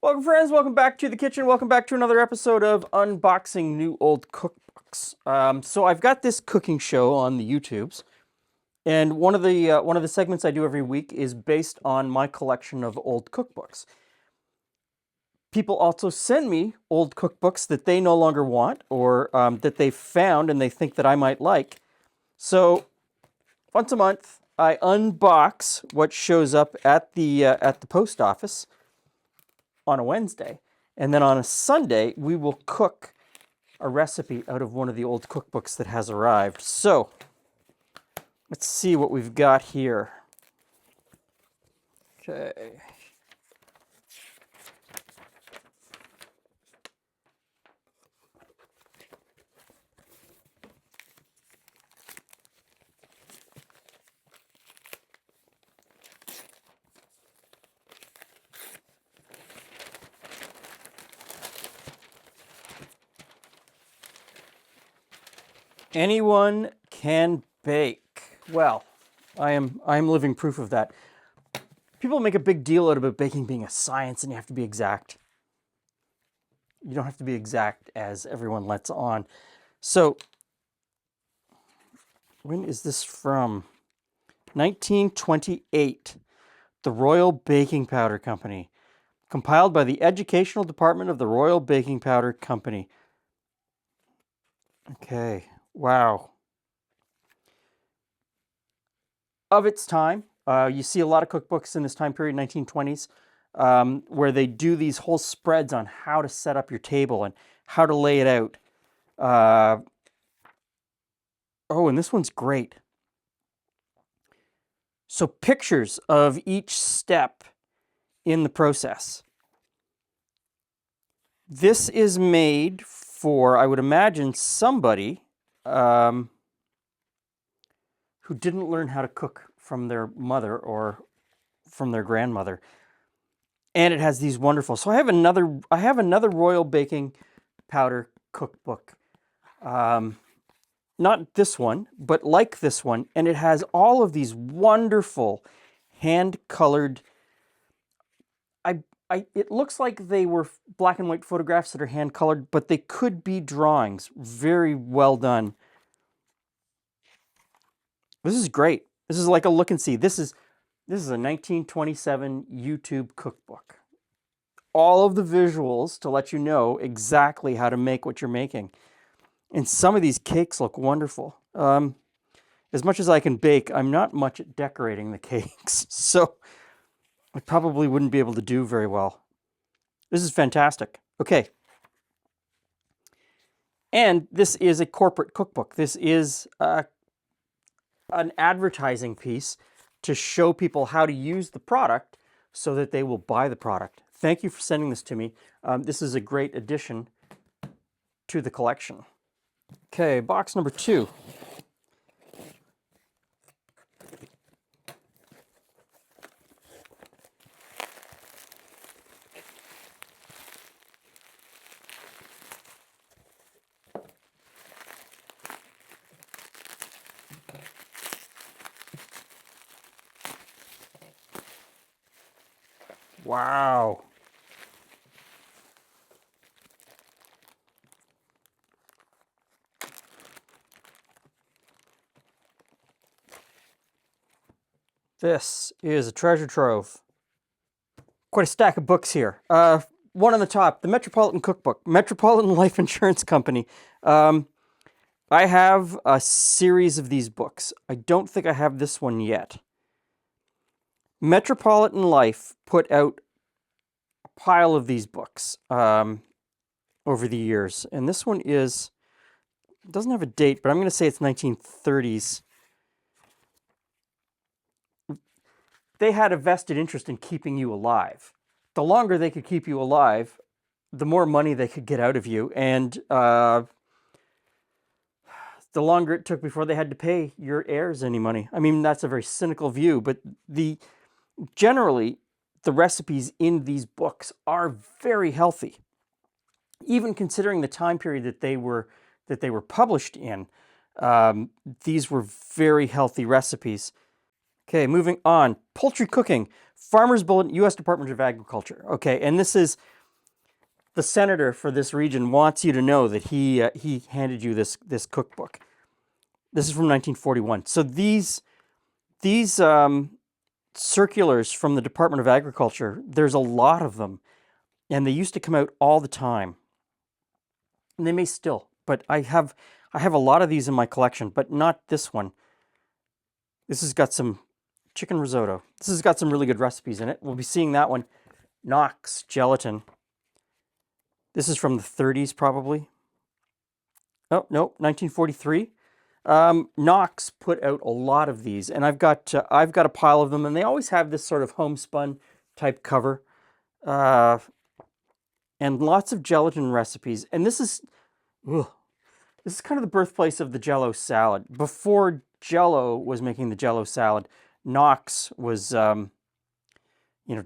Welcome friends, welcome back to the kitchen, welcome back to another episode of Unboxing New Old Cookbooks. So I've got this cooking show on the YouTubes, and one of the segments I do every week is based on my collection of old cookbooks. People also send me old cookbooks that they no longer want, or that they found and they think that I might like. So once a month, I unbox what shows up at the post office on a Wednesday, and then on a Sunday we will cook a recipe out of one of the old cookbooks that has arrived. So let's see what we've got here. Okay. Anyone can bake. Well, I'm living proof of that. People make a big deal out about baking being a science and you have to be exact. You don't have to be exact as everyone lets on. So, when is this from? 1928. The Royal Baking Powder Company. Compiled by the Educational Department of the Royal Baking Powder Company. Okay. Wow. Of its time, you see a lot of cookbooks in this time period, 1920s, where they do these whole spreads on how to set up your table and how to lay it out. Oh, and this one's great. So pictures of each step in the process. This is made for, I would imagine, somebody who didn't learn how to cook from their mother or from their grandmother. And it has these wonderful. So I have another Royal Baking Powder cookbook. Not this one, but like this one, and it has all of these wonderful hand-colored. It looks like they were black and white photographs that are hand-colored, but they could be drawings. Very well done. This is great. This is like a look and see. This is a 1927 YouTube cookbook. All of the visuals to let you know exactly how to make what you're making. And some of these cakes look wonderful. As much as I can bake, I'm not much at decorating the cakes, so I probably wouldn't be able to do very well. This is fantastic. Okay. And this is a corporate cookbook. This is an advertising piece to show people how to use the product so that they will buy the product. Thank you for sending this to me. This is a great addition to the collection. Okay, box number 2. Wow. This is a treasure trove. Quite a stack of books here. One on the top, the Metropolitan Cookbook, Metropolitan Life Insurance Company. I have a series of these books. I don't think I have this one yet. Metropolitan Life put out a pile of these books over the years. And this one doesn't have a date, but I'm going to say it's 1930s. They had a vested interest in keeping you alive. The longer they could keep you alive, the more money they could get out of you. And the longer it took before they had to pay your heirs any money. I mean, that's a very cynical view, but generally, the recipes in these books are very healthy. Even considering the time period that they were published in, these were very healthy recipes. Okay, moving on. Poultry cooking Farmer's Bulletin, U.S. Department of Agriculture. Okay, and this is the senator for this region wants you to know that he handed you this cookbook. This is from 1941. So these circulars from the Department of Agriculture, there's a lot of them, and they used to come out all the time. And they may still, but I have a lot of these in my collection, but not this one. This has got some chicken risotto. This has got some really good recipes in it. We'll be seeing that one. Knox Gelatin. This is from the 30s, probably. Oh, no, 1943. Knox put out a lot of these, and I've got a pile of them, and they always have this sort of homespun type cover, and lots of gelatin recipes. And this is kind of the birthplace of the Jell-O salad. Before Jell-O was making the Jell-O salad, Knox was,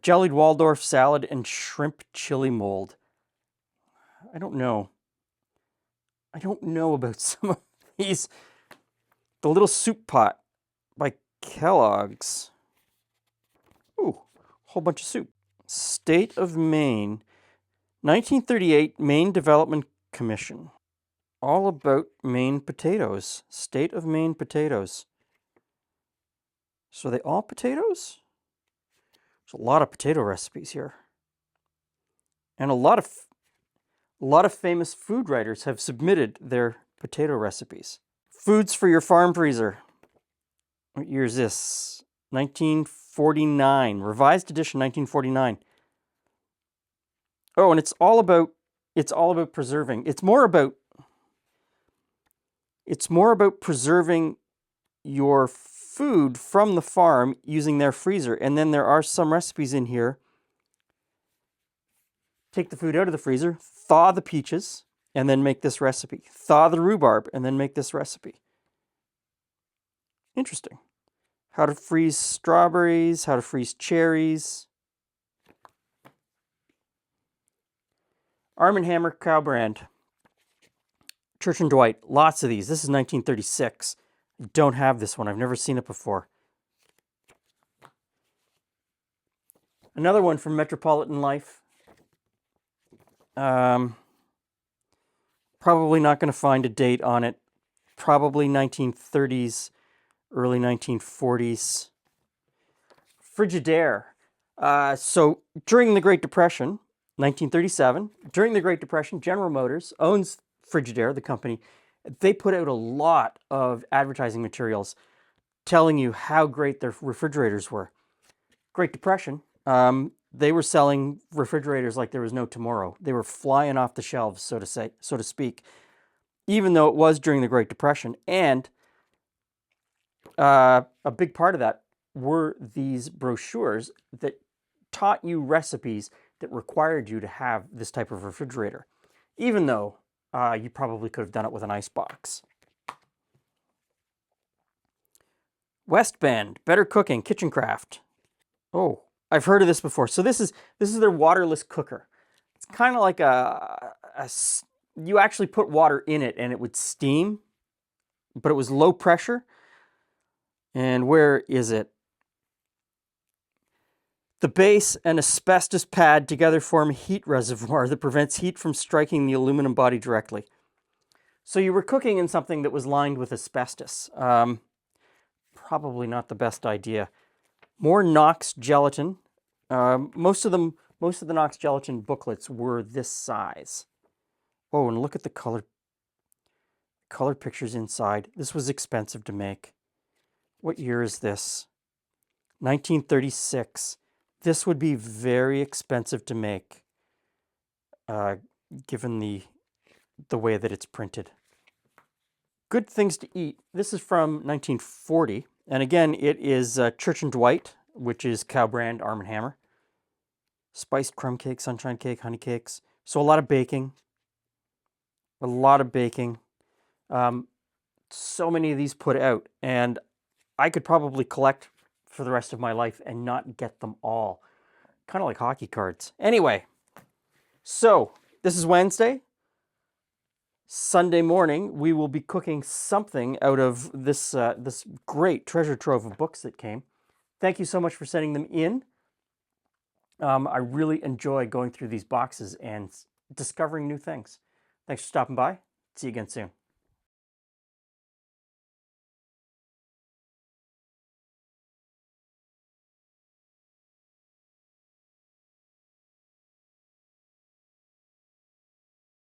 jellied Waldorf salad and shrimp chili mold. I don't know about some of these. The Little Soup Pot by Kellogg's. Ooh, whole bunch of soup. State of Maine, 1938 Maine Development Commission. All about Maine potatoes. State of Maine potatoes. So are they all potatoes? There's a lot of potato recipes here. And a lot of famous food writers have submitted their potato recipes. Foods for your farm freezer. What year is this? 1949. Revised edition 1949. Oh, and it's all about preserving. It's more about preserving your food from the farm using their freezer. And then there are some recipes in here. Take the food out of the freezer, thaw the peaches, and then make this recipe. Thaw the rhubarb, and then make this recipe. Interesting. How to freeze strawberries, how to freeze cherries. Arm & Hammer cow brand. Church & Dwight, lots of these. This is 1936. I don't have this one. I've never seen it before. Another one from Metropolitan Life. Probably not going to find a date on it. Probably 1930s, early 1940s. Frigidaire. So during the Great Depression, 1937, during the Great Depression, General Motors owns Frigidaire, the company. They put out a lot of advertising materials telling you how great their refrigerators were. Great Depression, they were selling refrigerators like there was no tomorrow. They were flying off the shelves, so to speak, even though it was during the Great Depression. And a big part of that were these brochures that taught you recipes that required you to have this type of refrigerator, even though you probably could have done it with an ice box. West Bend, Better Cooking, Kitchen Craft. Oh, I've heard of this before. So this is their waterless cooker. It's kind of like you actually put water in it and it would steam, but it was low pressure. And where is it? The base and asbestos pad together form a heat reservoir that prevents heat from striking the aluminum body directly. So you were cooking in something that was lined with asbestos. Probably not the best idea. More Knox gelatin. Most of the Knox gelatin booklets were this size. Oh, and look at the color pictures inside. This was expensive to make. What year is this? 1936. This would be very expensive to make, given the way that it's printed. Good things to eat. This is from 1940. And again, it is Church & Dwight, which is cow brand, Arm & Hammer. Spiced crumb cake, sunshine cake, honey cakes. So a lot of baking. A lot of baking. So many of these put out. And I could probably collect for the rest of my life and not get them all. Kind of like hockey cards. Anyway, so this is Wednesday. Sunday morning, we will be cooking something out of this great treasure trove of books that came. Thank you so much for sending them in. I really enjoy going through these boxes and discovering new things. Thanks for stopping by. See you again soon.